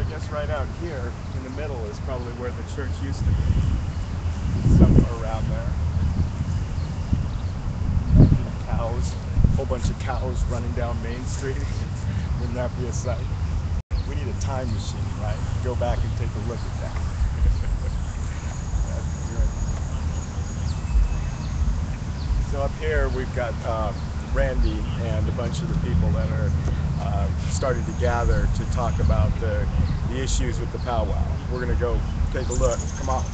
I guess right out here in the middle is probably where the church used to be. Somewhere around there. Cows, a whole bunch of cows running down Main Street. Wouldn't that be a sight? We need a time machine, right? Go back and take a look at that. That'd be good. So up here we've got Randy and a bunch of the people that are starting to gather to talk about the issues with the powwow. We're going to go take a look. Come on.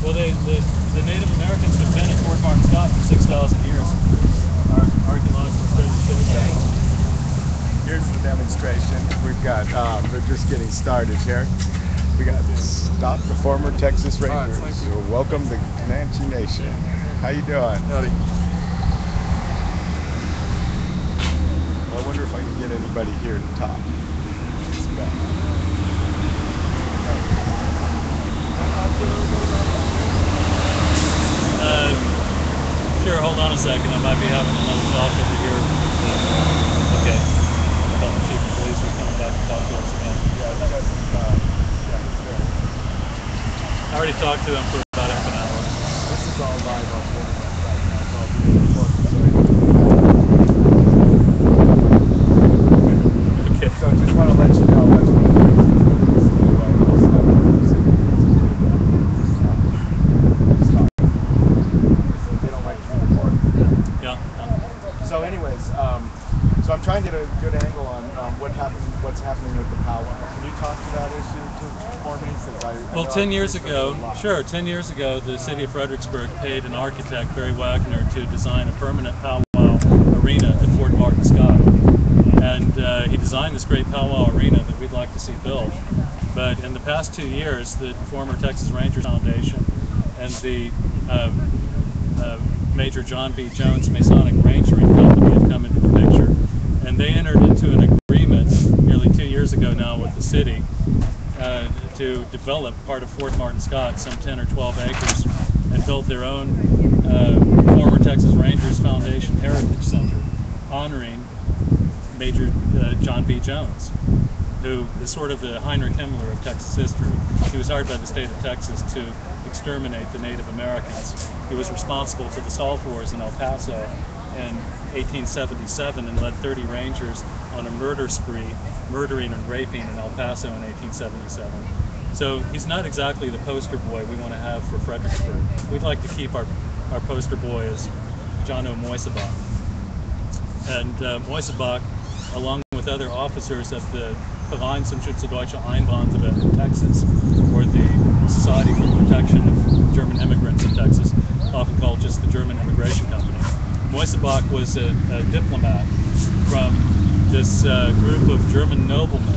Well, the Native Americans have been at Fort Martin Scott for 6,000 years. Our archaeological studies show that. Here's the demonstration. We've got, they're just getting started here. We got Stop the Former Texas Rangers. Thank you. So welcome to Comanche Nation. How you doing? Howdy. I wonder if I can get anybody here to talk. Sure, hold on a second. I might be having another talk over here. Okay. Tell the chief of police we're coming back to talk to us again. Yeah, he's there. I already talked to him for about half an hour. This is all live on the internet right now. It's all being recorded. Okay. So I just want to let you know that's what it is. So anyways, so I'm trying to get a good angle on what's happening with the powwow. Can you talk to that issue for me? Since Well, 10 years ago, sure, 10 years ago, the city of Fredericksburg paid an architect, Barry Wagner, to design a permanent powwow arena at Fort Martin Scott. And he designed this great powwow arena that we'd like to see built. But in the past 2 years, the former Texas Rangers Foundation and the Major John B. Jones Masonic Rangering Company have come into the picture, and they entered into an agreement nearly 2 years ago now with the city to develop part of Fort Martin Scott, some 10 or 12 acres, and build their own former Texas Rangers Foundation Heritage Center, honoring Major John B. Jones, who is sort of the Heinrich Himmler of Texas history. He was hired by the state of Texas to exterminate the Native Americans. He was responsible for the Salt Wars in El Paso in 1877 and led 30 Rangers on a murder spree, murdering and raping in El Paso in 1877. So he's not exactly the poster boy we want to have for Fredericksburg. We'd like to keep our poster boy as John O. Moisebach. And Moisebach, along with other officers at the Verein zum Schutze deutscher Einwanderer in Texas, or the Society for the Protection of German Immigrants in Texas, often called just the German Immigration Company. Moisebach was a diplomat from this group of German noblemen,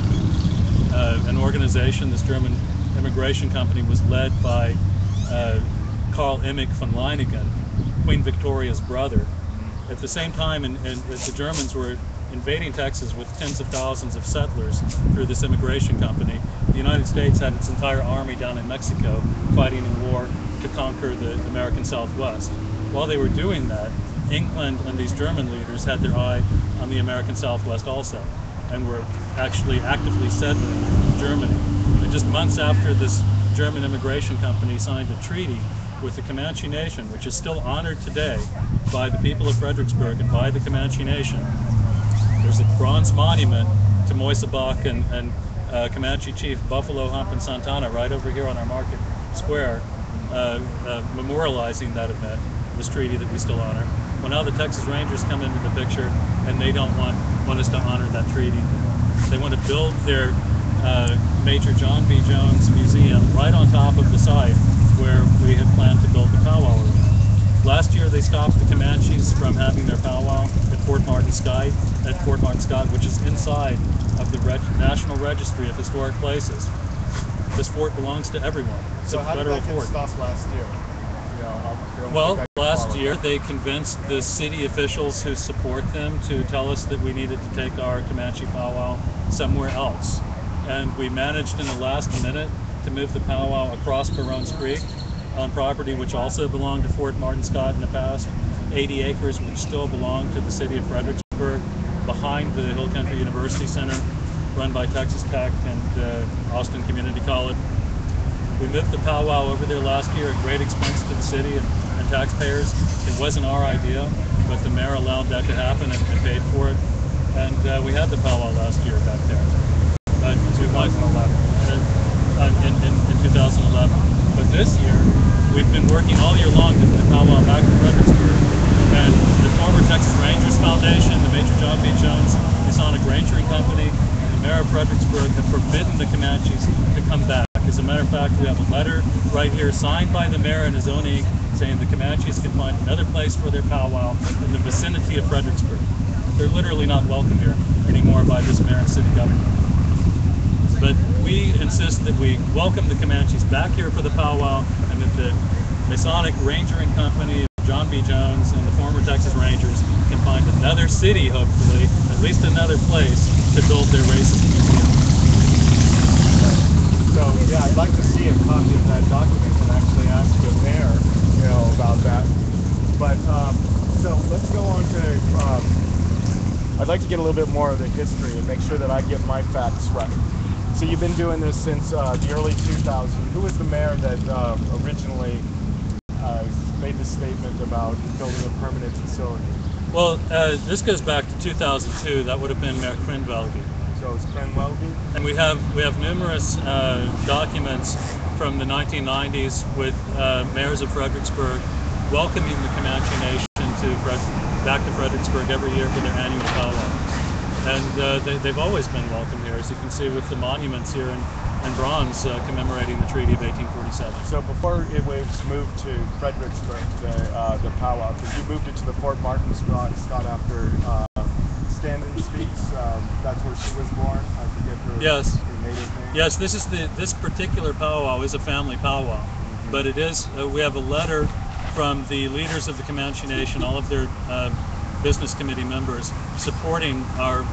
an organization. This German Immigration Company was led by Karl Emich von Leiningen, Queen Victoria's brother. At the same time, as the Germans were invading Texas with tens of thousands of settlers through this immigration company, the United States had its entire army down in Mexico fighting a war to conquer the American Southwest. While they were doing that, England and these German leaders had their eye on the American Southwest also, and were actually actively settling Germany. And just months after this German immigration company signed a treaty with the Comanche Nation, which is still honored today by the people of Fredericksburg and by the Comanche Nation. There's a bronze monument to Moisebach and Comanche Chief Buffalo Hump and Santana right over here on our market square, memorializing that event, this treaty that we still honor. Well, now the Texas Rangers come into the picture, and they don't want us to honor that treaty. They want to build their Major John B. Jones Museum right on top of the site where we had planned to build the powwow arena. Last year they stopped the Comanches from having their powwow at Fort Martin Scott, which is inside of the National Registry of Historic Places. This fort belongs to everyone. It's so a how federal did that fort. get stopped last year? Well, last year they convinced the city officials who support them to tell us that we needed to take our Comanche powwow somewhere else. And we managed in the last minute to move the powwow across Barones Creek on property which also belonged to Fort Martin Scott in the past, 80 acres which still belong to the city of Fredericksburg, behind the Hill Country University Center, run by Texas Tech and Austin Community College. We moved the powwow over there last year at great expense to the city and taxpayers. It wasn't our idea, but the mayor allowed that to happen and paid for it. And we had the powwow last year back there. But we went in 2011. But this year, we've been working all year long to put the powwow back to Fredericksburg. And the former Texas Rangers Foundation, the Major John B. Jones Masonic Rangering Company, and the mayor of Fredericksburg have forbidden the Comanches to come back. As a matter of fact, we have a letter right here signed by the mayor in his own ink saying the Comanches can find another place for their powwow in the vicinity of Fredericksburg. They're literally not welcome here anymore by this mayor and city government. But we insist that we welcome the Comanches back here for the powwow, and that the Masonic Rangering Company, John B. Jones, and the former Texas Rangers can find another city, hopefully, at least another place to build their racist museum. So yeah, I'd like to see a copy of that document and actually ask the mayor, about that. But so let's go on to. I'd like to get a little bit more of the history and make sure that I get my facts right. So you've been doing this since the early 2000s. Who was the mayor that originally made the statement about building a permanent facility? Well, this goes back to 2002. That would have been Mayor Krenwelge. So it's Krenwelge? And we have numerous documents from the 1990s with mayors of Fredericksburg welcoming the Comanche Nation back to Fredericksburg every year for their annual powwow. And they've always been welcome here, as you can see with the monuments here in bronze commemorating the Treaty of 1847. So before it was moved to Fredericksburg, the powwow, because you moved it to the Fort Martin Scott after Stanton speaks, that's where she was born. I forget her native name. Yes, this particular powwow is a family powwow, but it is. We have a letter from the leaders of the Comanche Nation, all of their business committee members, supporting our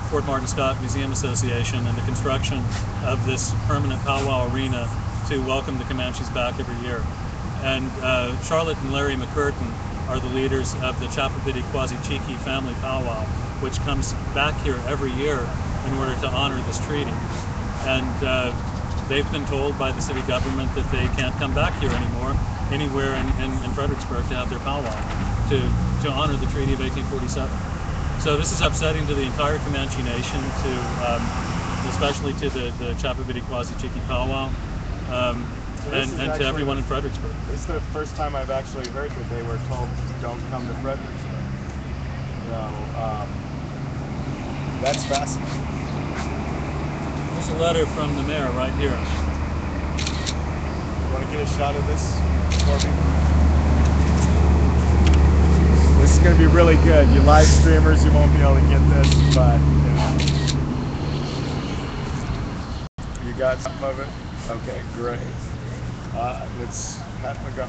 Fort Martin Scott Museum Association and the construction of this permanent powwow arena to welcome the Comanches back every year. And Charlotte and Larry McCurtain are the leaders of the Chapapiti Quasi-Cheeky family powwow, which comes back here every year in order to honor this treaty. And they've been told by the city government that they can't come back here anymore, anywhere in Fredericksburg, to have their powwow, to honor the Treaty of 1847. So this is upsetting to the entire Comanche Nation, especially to the Chapapiti Quasi-Cheeky powwow, and to everyone in Fredericksburg. This is the first time I've actually heard that they were told don't come to Fredericksburg. That's fascinating. There's a letter from the mayor right here. You want to get a shot of this for me? This is going to be really good. You live streamers, you won't be able to get this, but you got some of it? Okay, great. Let's have a go.